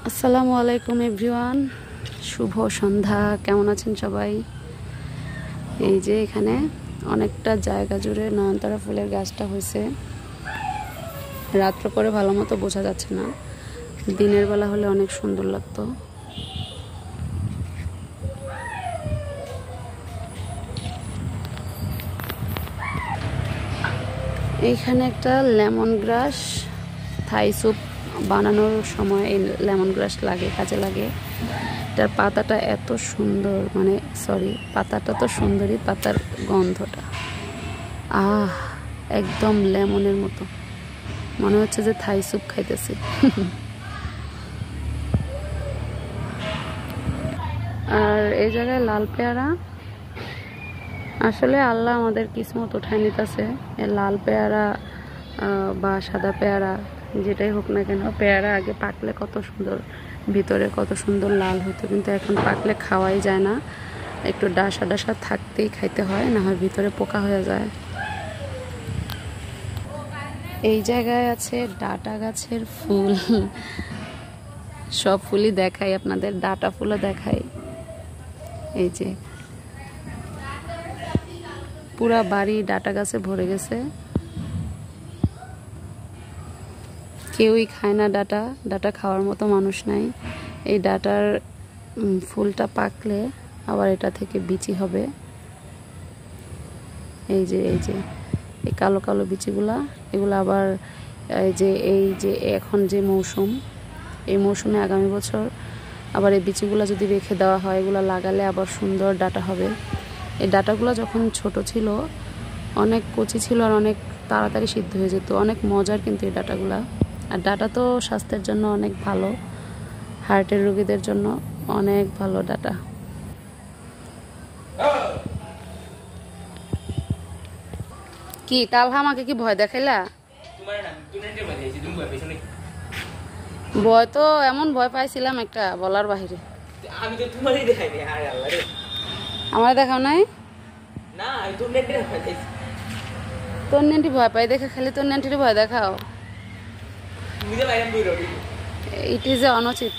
আসসালামু আলাইকুম এভরিওয়ান, শুভ সন্ধ্যা। কেমন আছেন সবাই? এই যে এখানে অনেকটা জায়গা জুড়ে নয়নতারা ফুলের গাছটা হয়েছে। রাত্র করে ভালো মতো বোঝা যাচ্ছে না, দিনের বেলা হলে অনেক সুন্দর লাগতো। এইখানে একটা লেমন গ্রাস, থাই স্যুপ বানানোর সময় এই লেমন গ্রাস কাজে লাগে। এটার পাতাটা এত সুন্দর, পাতাটা তো সুন্দরই, পাতার গন্ধটা একদম লেমনের মতো, মনে হচ্ছে যে থাই স্যুপ খাইতেছি। আর এই জায়গায় লাল পেয়ারা, আসলে আল্লাহ আমাদের কিসমত উঠায় নিতেছে। লাল পেয়ারা বা সাদা পেয়ারা যেটাই হোক না কেন, পেয়ারা আগে পাকলে কত সুন্দর ভিতরে কত সুন্দর লাল হতো, কিন্তু এখন পাকলে খাওয়াই যায় না। একটু ডাসা ডাসা থাকতেই খাইতে হয়, না হয় ভিতরে পোকা হয়ে যায়। এই জায়গায় আছে ডাটা গাছের ফুল, সব ফুলই দেখাই আপনাদের, ডাটা ফুলও দেখাই। এই যে পুরা বাড়ি ডাটা গাছে ভরে গেছে। কেউই খায় না ডাটা, ডাটা খাওয়ার মতো মানুষ নাই। এই ডাটার ফুলটা পাকলে আবার এটা থেকে বিচি হবে। এই যে এই কালো কালো বিচিগুলা, এগুলো আবার এই যে এখন যে মৌসুম, এই মৌসুমে আগামী বছর আবার এই বিচিগুলা যদি রেখে দেওয়া হয়, এগুলো লাগালে আবার সুন্দর ডাটা হবে। এই ডাটাগুলো যখন ছোট ছিল অনেক কচি ছিল আর অনেক তাড়াতাড়ি সিদ্ধ হয়ে যেত, অনেক মজার কিন্তু এই ডাটাগুলা। আর ডাটা তো স্বাস্থ্যের জন্য অনেক ভালো, হার্টের রোগীদের জন্য অনেক ভালো ডাটা। কি তালহা আমাকে কি ভয় দেখাইলা? ভয় তো এমন ভয় পাইছিলাম একটা বলার বাহিরে। আমি তো তোমারই দেখাইনি। আরে আল্লাহ রে, আমার দেখাও নাই না আমি তোর নেটে দেখাইছি। তোর নেন্টি ভয় পাই দেখে খালি তোর নেন্টির ভয় দেখাও। তুমি যে বাইরে বই রবি, ইট ইজ এ অনুচিত।